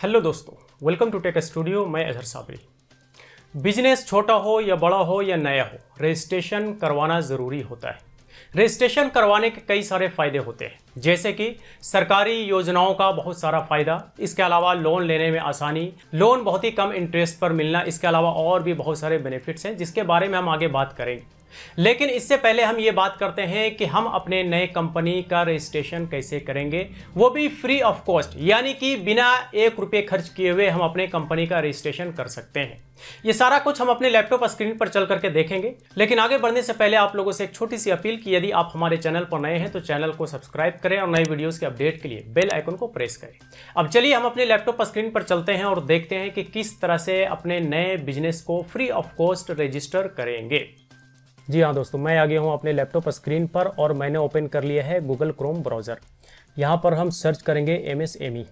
Hello दोस्तों, welcome to take studio. मैं Azhar Sabri. Business छोटा हो या बड़ा हो या नया हो, रजिस्ट्रेशन करवाना ज़रूरी होता है। रजिस्ट्रेशन करवाने के कई सारे फ़ायदे होते हैं, जैसे कि सरकारी योजनाओं का बहुत सारा फ़ायदा, इसके अलावा लोन लेने में आसानी, लोन बहुत ही कम इंटरेस्ट पर मिलना, इसके अलावा और भी बहुत सारे बेनिफिट्स हैं जिसके बारे में हम आगे बात करेंगे। लेकिन इससे पहले हम ये बात करते हैं कि हम अपने नए कंपनी का रजिस्ट्रेशन कैसे करेंगे, वो भी फ्री ऑफ कॉस्ट, यानी कि बिना 1 रुपये खर्च किए हुए हम अपने कंपनी का रजिस्ट्रेशन कर सकते हैं। ये सारा कुछ हम अपने लैपटॉप स्क्रीन पर चल करके देखेंगे। लेकिन आगे बढ़ने से पहले आप लोगों से एक छोटी सी अपील कि यदि आप हमारे चैनल पर नए हैं तो चैनल को सब्सक्राइब करें और नई वीडियोस के अपडेट के लिए बेल आइकन को प्रेस करें। अब चलिए हम अपने लैपटॉप स्क्रीन पर चलते हैं और देखते हैं कि किस तरह से अपने नए बिजनेस को फ्री ऑफ कॉस्ट रजिस्टर करेंगे। जी हाँ दोस्तों, मैं आ गया हूँ अपने लैपटॉप स्क्रीन पर और मैंने ओपन कर लिया है गूगल क्रोम ब्राउज़र। यहाँ पर हम सर्च करेंगे MSME।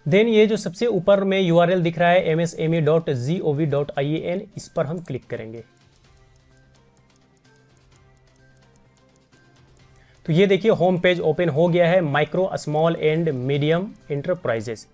देन ये जो सबसे ऊपर में URL दिख रहा है msme.gov.in, इस पर हम क्लिक करेंगे। तो ये देखिए होम पेज ओपन हो गया है। Micro small and medium enterprises,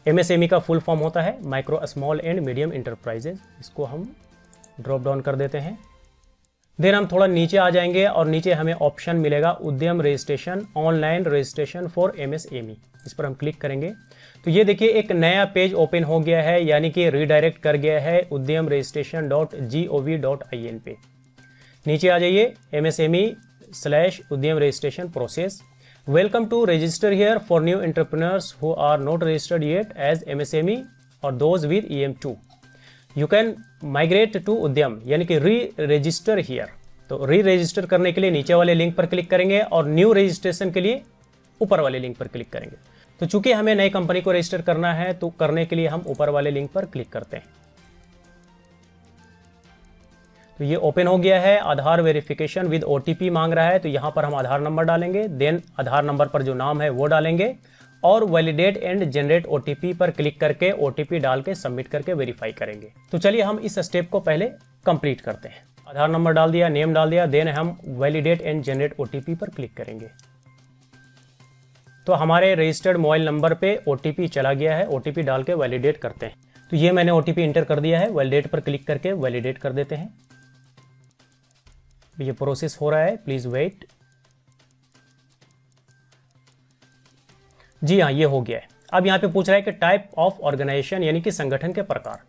MSME का फुल फॉर्म होता है micro small and medium enterprises. इसको हम ड्रॉप डाउन कर देते हैं। देन हम थोड़ा नीचे आ जाएंगे और नीचे हमें ऑप्शन मिलेगा उद्यम registration, online registration for MSME। इस पर हम क्लिक करेंगे तो ये देखिए एक नया पेज ओपन हो गया है, यानी कि रीडायरेक्ट कर गया है उद्यम registration.gov.in पे। नीचे आ जाइए MSME/उद्यम registration process. Welcome to register here for new entrepreneurs who are not registered yet as MSME or those with EM2. You can migrate to उद्यम, यानी कि री-रजिस्टर हियर। तो री-रजिस्टर करने के लिए नीचे वाले लिंक पर क्लिक करेंगे और न्यू रजिस्ट्रेशन के लिए ऊपर वाले लिंक पर क्लिक करेंगे। तो चूंकि हमें नई कंपनी को रजिस्टर करना है तो करने के लिए हम ऊपर वाले लिंक पर क्लिक करते हैं। तो ये ओपन हो गया है। आधार वेरिफिकेशन विद OTP मांग रहा है, तो यहाँ पर हम आधार नंबर डालेंगे। देन आधार नंबर पर जो नाम है वो डालेंगे और वैलिडेट एंड जनरेट OTP पर क्लिक करके OTP डाल के सबमिट करके वेरीफाई करेंगे। तो चलिए हम इस स्टेप को पहले कंप्लीट करते हैं। आधार नंबर डाल दिया, नेम डाल दिया, देन हम वैलिडेट एंड जनरेट OTP पर क्लिक करेंगे। तो हमारे रजिस्टर्ड मोबाइल नंबर पे OTP चला गया है। OTP डाल के वैलिडेट करते हैं। तो ये मैंने OTP इंटर कर दिया है। वैलिडेट पर क्लिक करके वैलिडेट कर देते हैं। ये प्रोसेस हो रहा है, प्लीज वेट। जी हाँ, ये हो गया है। अब यहाँ पे पूछ रहा है कि टाइप ऑफ ऑर्गेनाइजेशन, यानी कि संगठन के प्रकार।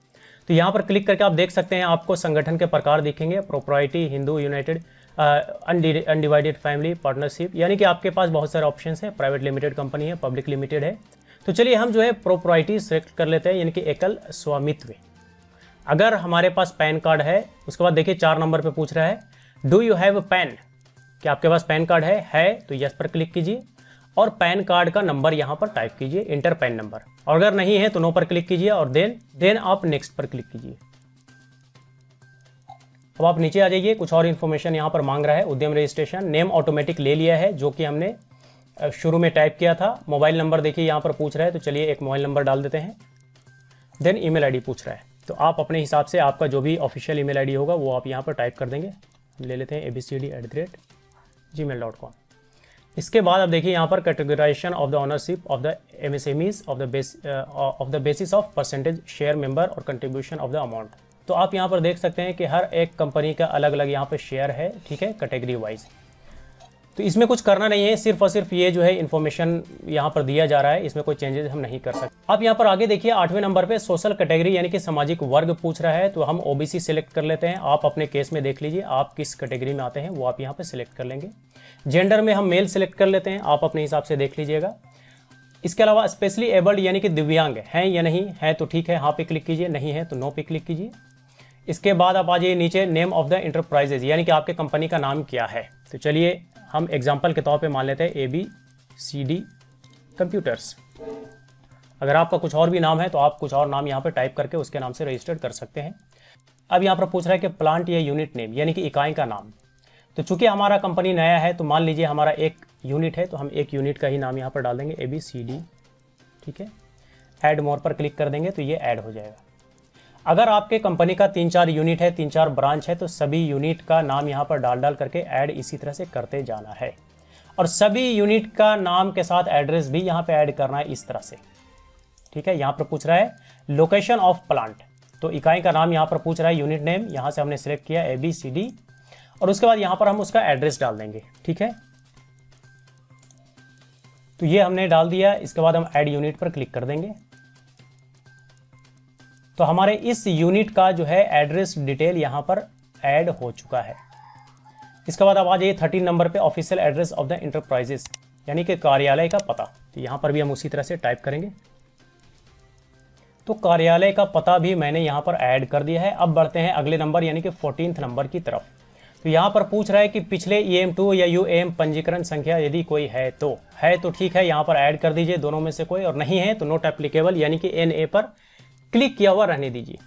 तो यहाँ पर क्लिक करके आप देख सकते हैं, आपको संगठन के प्रकार दिखेंगे। Propriety, Hindu, United, undivided family, partnership, यानी कि आपके पास बहुत सारे ऑप्शन है। प्राइवेट लिमिटेड कंपनी है, पब्लिक लिमिटेड है। तो चलिए हम जो है प्रोप्राइटी सेलेक्ट कर लेते हैं, यानी कि एकल स्वामित्व। अगर हमारे पास पैन कार्ड है, उसके बाद देखिए 4 नंबर पे पूछ रहा है डू यू हैव पैन, क्या आपके पास पैन कार्ड है तो यस पर क्लिक कीजिए और पैन कार्ड का नंबर यहाँ पर टाइप कीजिए, इंटर पैन नंबर। और अगर नहीं है तो नो पर क्लिक कीजिए और देन आप नेक्स्ट पर क्लिक कीजिए। अब आप नीचे आ जाइए। कुछ और इन्फॉर्मेशन यहाँ पर मांग रहा है। उद्यम रजिस्ट्रेशन, नेम ऑटोमेटिक ले लिया है जो कि हमने शुरू में टाइप किया था। मोबाइल नंबर देखिए यहाँ पर पूछ रहा है, तो चलिए एक मोबाइल नंबर डाल देते हैं। देन ईमेल आईडी पूछ रहा है, तो आप अपने हिसाब से आपका जो भी ऑफिशियल ईमेल आईडी होगा वो आप यहाँ पर टाइप कर देंगे। ले लेते हैं abcd@gmail.com। इसके बाद आप देखिए यहाँ पर कैटेगराइजेशन ऑफ द ओनरशिप ऑफ द MSMEs of the basis of percentage share member और कंट्रीब्यूशन ऑफ द अमाउंट। तो आप यहाँ पर देख सकते हैं कि हर एक कंपनी का अलग अलग यहाँ पे शेयर है, ठीक है, कैटेगरी वाइज। तो इसमें कुछ करना नहीं है, सिर्फ और सिर्फ ये जो है इन्फॉर्मेशन यहाँ पर दिया जा रहा है, इसमें कोई चेंजेस हम नहीं कर सकते। आप यहाँ पर आगे देखिए 8वें नंबर पे सोशल कैटेगरी, यानी कि सामाजिक वर्ग पूछ रहा है, तो हम OBC सिलेक्ट कर लेते हैं। आप अपने केस में देख लीजिए आप किस कैटेगरी में आते हैं, वो आप यहाँ पे सिलेक्ट कर लेंगे। जेंडर में हम मेल सिलेक्ट कर लेते हैं, आप अपने हिसाब से देख लीजिएगा। इसके अलावा स्पेशली एबल्ड, यानी कि दिव्यांग हैं या नहीं है तो ठीक है, हाँ पे क्लिक कीजिए, नहीं है तो नो पे क्लिक कीजिए। इसके बाद आप आ जाइए नीचे नेम ऑफ द इंटरप्राइजेज, यानी कि आपके कंपनी का नाम क्या है। तो चलिए हम एग्जाम्पल के तौर पे मान लेते हैं ABCD कंप्यूटर्स। अगर आपका कुछ और भी नाम है तो आप कुछ और नाम यहाँ पे टाइप करके उसके नाम से रजिस्टर्ड कर सकते हैं। अब यहाँ पर पूछ रहा है कि प्लांट या यूनिट नेम, यानी कि इकाई का नाम। तो चूंकि हमारा कंपनी नया है तो मान लीजिए हमारा एक यूनिट है, तो हम एक यूनिट का ही नाम यहाँ पर डाल देंगे ABCD, ठीक है। ऐड मोर पर क्लिक कर देंगे तो ये ऐड हो जाएगा। अगर आपके कंपनी का 3-4 यूनिट है, 3-4 ब्रांच है, तो सभी यूनिट का नाम यहाँ पर डाल करके ऐड इसी तरह से करते जाना है। और सभी यूनिट का नाम के साथ एड्रेस भी यहाँ पे ऐड करना है इस तरह से। ठीक है, यहाँ पर पूछ रहा है लोकेशन ऑफ प्लांट, तो इकाई का नाम यहाँ पर पूछ रहा है, यूनिट नेम यहाँ से हमने सिलेक्ट किया ABCD, और उसके बाद यहाँ पर हम उसका एड्रेस डाल देंगे। ठीक है, तो ये हमने डाल दिया। इसके बाद हम ऐड यूनिट पर क्लिक कर देंगे, तो हमारे इस यूनिट का जो है एड्रेस डिटेल यहाँ पर ऐड हो चुका है। इसके बाद अब आ जाइए 13 नंबर पे, official address of the enterprises, यानी कि कार्यालय का पता। तो यहाँ पर भी हम उसी तरह से टाइप करेंगे। तो कार्यालय का पता भी मैंने यहाँ पर ऐड कर दिया है। अब बढ़ते हैं अगले नंबर यानी कि 14th नंबर की तरफ। तो यहाँ पर पूछ रहा है कि पिछले EM2 या UAM पंजीकरण संख्या यदि कोई है तो ठीक है, यहाँ पर ऐड कर दीजिए दोनों में से कोई, और नहीं है तो नॉट एप्लीकेबल यानी कि NA पर क्लिक किया हुआ रहने दीजिए।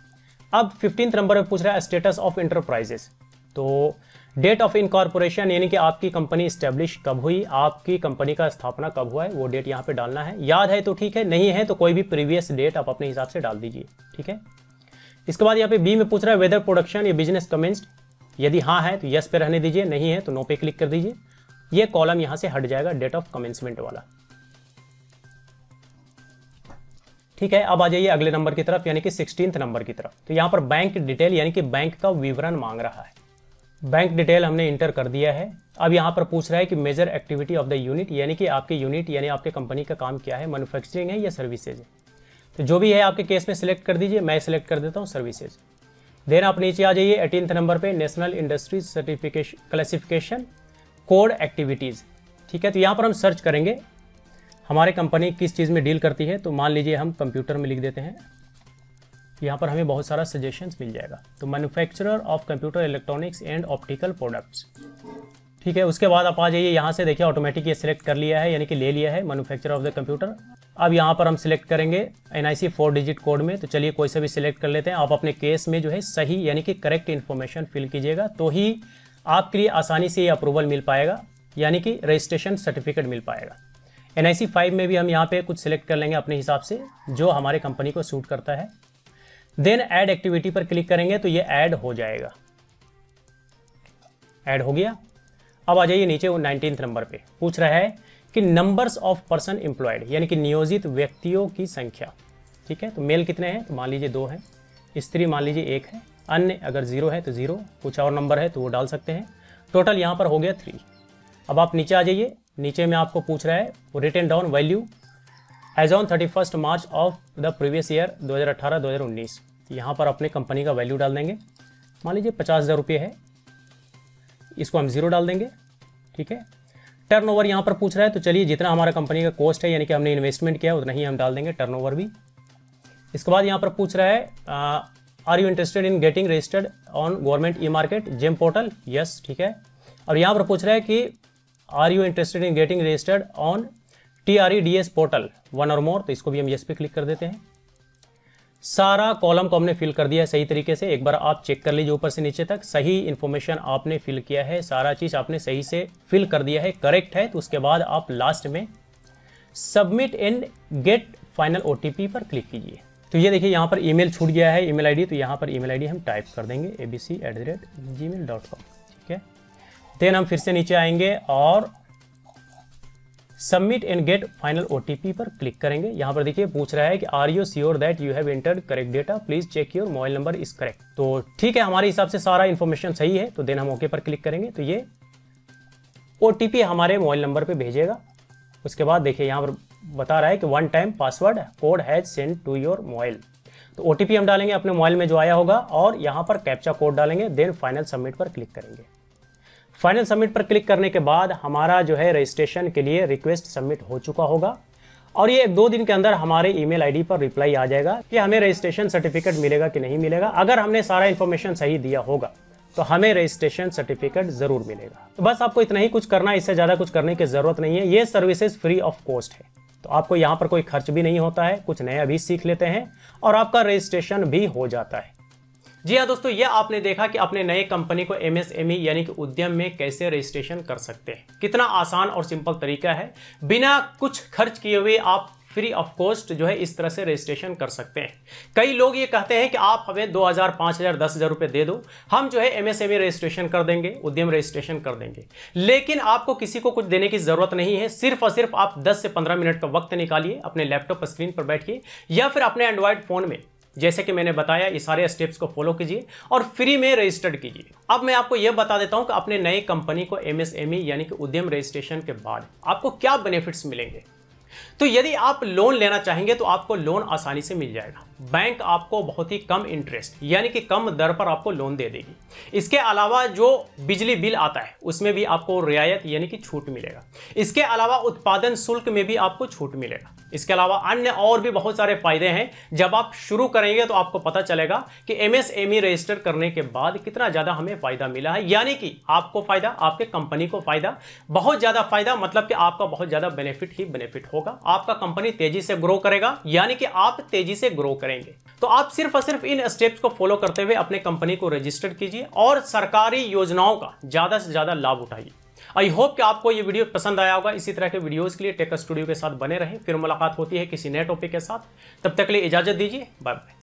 अब 15th नंबर पे पूछ रहा है स्टेटस ऑफ इंटरप्राइजेस, तो डेट ऑफ इनकॉर्पोरेशन यानी कि आपकी कंपनी स्टैब्लिश कब हुई, आपकी कंपनी का स्थापना कब हुआ है, वो डेट यहाँ पे डालना है। याद है तो ठीक है, नहीं है तो कोई भी प्रीवियस डेट आप अपने हिसाब से डाल दीजिए। ठीक है, इसके बाद यहाँ पे बी में पूछ रहा है वेदर प्रोडक्शन या बिजनेस कमेंस्ड, यदि हाँ है तो यस पे रहने दीजिए, नहीं है तो नो पे क्लिक कर दीजिए। ये कॉलम यहाँ से हट जाएगा डेट ऑफ कमेंसमेंट वाला। ठीक है, अब आ जाइए अगले नंबर की तरफ यानी कि 16th नंबर की तरफ। तो यहाँ पर बैंक डिटेल यानी कि बैंक का विवरण मांग रहा है। बैंक डिटेल हमने इंटर कर दिया है। अब यहाँ पर पूछ रहा है कि major activity of the unit, यानी कि आपके यूनिट यानी आपके कंपनी का काम क्या है, मैन्युफैक्चरिंग है या सर्विसेज है। तो जो भी है आपके केस में सिलेक्ट कर दीजिए, मैं सिलेक्ट कर देता हूँ सर्विसेज। देन आप नीचे आ जाइए 18th नंबर पे, national industries certification classification code activities. ठीक है, तो यहाँ पर हम सर्च करेंगे हमारे कंपनी किस चीज़ में डील करती है। तो मान लीजिए हम कंप्यूटर में लिख देते हैं, यहाँ पर हमें बहुत सारा सजेशंस मिल जाएगा। तो manufacturer of computer electronics and optical products. ठीक है, उसके बाद आप आ जाइए यहाँ से, देखिए ऑटोमेटिक ये सिलेक्ट कर लिया है यानी कि ले लिया है मैन्युफैक्चरर ऑफ द कंप्यूटर। अब यहाँ पर हम सिलेक्ट करेंगे NIC 4 डिजिट कोड में। तो चलिए कोई सा भी सिलेक्ट कर लेते हैं। आप अपने केस में जो है सही यानी कि करेक्ट इन्फॉर्मेशन फिल कीजिएगा, तो ही आपके लिए आसानी से ये अप्रूवल मिल पाएगा यानी कि रजिस्ट्रेशन सर्टिफिकेट मिल पाएगा। NIC 5 में भी हम यहाँ पे कुछ सिलेक्ट कर लेंगे अपने हिसाब से जो हमारे कंपनी को सूट करता है। देन ऐड एक्टिविटी पर क्लिक करेंगे तो ये ऐड हो जाएगा। ऐड हो गया। अब आ जाइए नीचे 19th नंबर पे, पूछ रहा है कि नंबर्स ऑफ पर्सन एम्प्लॉयड यानी कि नियोजित व्यक्तियों की संख्या। ठीक है, तो मेल कितने हैं, तो मान लीजिए 2 है, स्त्री मान लीजिए 1 है, अन्य अगर 0 है तो 0, कुछ और नंबर है तो वो डाल सकते हैं। टोटल यहाँ पर हो गया 3। अब आप नीचे आ जाइए, नीचे में आपको पूछ रहा है written down value as on 31 March of the previous year 2018-2019। यहाँ पर अपने कंपनी का वैल्यू डाल देंगे, मान लीजिए 50,000 रुपये है, इसको हम 0 डाल देंगे। ठीक है, टर्नओवर यहाँ पर पूछ रहा है, तो चलिए जितना हमारा कंपनी का कॉस्ट है यानी कि हमने इन्वेस्टमेंट किया उतना ही हम डाल देंगे, टर्नओवर भी। इसके बाद यहाँ पर पूछ रहा है are you interested in getting registered on government e market GeM portal, yes. ठीक है, और यहाँ पर पूछ रहा है कि are you interested in getting registered on TREDS portal 1 और मोर, तो इसको भी हम यस पे क्लिक कर देते हैं। सारा कॉलम को हमने फिल कर दिया है सही तरीके से। एक बार आप चेक कर लीजिए ऊपर से नीचे तक सही इन्फॉर्मेशन आपने फिल किया है, सारा चीज़ आपने सही से फिल कर दिया है, करेक्ट है। तो उसके बाद आप लास्ट में submit and get final OTP पर क्लिक कीजिए। तो ये देखिए यहाँ पर ईमेल छूट गया है, ईमेल ID, तो यहाँ पर ईमेल ID हम टाइप कर देंगे abc@gmail.com। ठीक है, देन हम फिर से नीचे आएंगे और submit and get final OTP पर क्लिक करेंगे। यहाँ पर देखिए पूछ रहा है कि are you sure that you have entered correct data, please check your mobile number is correct. तो ठीक है, हमारे हिसाब से सारा इन्फॉर्मेशन सही है, तो देन हम ओके पर क्लिक करेंगे तो ये OTP हमारे मोबाइल नंबर पे भेजेगा। उसके बाद देखिए यहाँ पर बता रहा है कि 1 time password code has send to your mobile. तो OTP हम डालेंगे अपने मोबाइल में जो आया होगा और यहाँ पर कैप्चा कोड डालेंगे, देन फाइनल सबमिट पर क्लिक करेंगे। फाइनल सबमिट पर क्लिक करने के बाद हमारा जो है रजिस्ट्रेशन के लिए रिक्वेस्ट सबमिट हो चुका होगा और ये 2 दिन के अंदर हमारे ईमेल ID पर रिप्लाई आ जाएगा कि हमें रजिस्ट्रेशन सर्टिफिकेट मिलेगा कि नहीं मिलेगा। अगर हमने सारा इन्फॉर्मेशन सही दिया होगा तो हमें रजिस्ट्रेशन सर्टिफिकेट जरूर मिलेगा। तो बस आपको इतना ही कुछ करना है, इससे ज़्यादा कुछ करने की ज़रूरत नहीं है। ये सर्विसेज फ्री ऑफ कॉस्ट है, तो आपको यहाँ पर कोई खर्च भी नहीं होता है, कुछ नया भी सीख लेते हैं और आपका रजिस्ट्रेशन भी हो जाता है। जी हाँ दोस्तों, ये आपने देखा कि अपने नए कंपनी को MSME यानी कि उद्यम में कैसे रजिस्ट्रेशन कर सकते हैं। कितना आसान और सिंपल तरीका है, बिना कुछ खर्च किए हुए आप फ्री ऑफ कॉस्ट जो है इस तरह से रजिस्ट्रेशन कर सकते हैं। कई लोग ये कहते हैं कि आप हमें 2000, 5000, 10,000 रुपये दे दो, हम जो है एमएसएमई रजिस्ट्रेशन कर देंगे, उद्यम रजिस्ट्रेशन कर देंगे। लेकिन आपको किसी को कुछ देने की जरूरत नहीं है। सिर्फ और सिर्फ आप 10 से 15 मिनट का वक्त निकालिए, अपने लैपटॉप स्क्रीन पर बैठिए या फिर अपने एंड्रॉयड फोन में, जैसे कि मैंने बताया, ये सारे स्टेप्स को फॉलो कीजिए और फ्री में रजिस्टर्ड कीजिए। अब मैं आपको यह बता देता हूं कि अपने नए कंपनी को एमएसएमई यानी कि उद्यम रजिस्ट्रेशन के बाद आपको क्या बेनिफिट्स मिलेंगे। तो यदि आप लोन लेना चाहेंगे तो आपको लोन आसानी से मिल जाएगा। बैंक आपको बहुत ही कम इंटरेस्ट यानी कि कम दर पर आपको लोन दे देगी। इसके अलावा जो बिजली बिल आता है उसमें भी आपको रियायत यानी कि छूट मिलेगा। इसके अलावा उत्पादन शुल्क में भी आपको छूट मिलेगा। इसके अलावा अन्य और भी बहुत सारे फायदे हैं। जब आप शुरू करेंगे तो आपको पता चलेगा कि एमएसएमई रजिस्टर करने के बाद कितना ज्यादा हमें फायदा मिला है, यानी कि आपको फायदा, आपके कंपनी को फायदा, बहुत ज्यादा फायदा, मतलब कि आपका बहुत ज्यादा बेनिफिट ही बेनिफिट होगा। आपका कंपनी तेजी से ग्रो करेगा यानी कि आप तेजी से ग्रो करेंगे। तो आप सिर्फ और सिर्फ इन स्टेप्स को फॉलो करते हुए अपने कंपनी को रजिस्टर कीजिए और सरकारी योजनाओं का ज्यादा से ज्यादा लाभ उठाइए। आई होप कि आपको ये वीडियो पसंद आया होगा। इसी तरह के वीडियोस के लिए टेक स्टूडियो के साथ बने रहें। फिर मुलाकात होती है किसी नए टॉपिक के साथ। तब तक के लिए इजाजत दीजिए। Bye bye.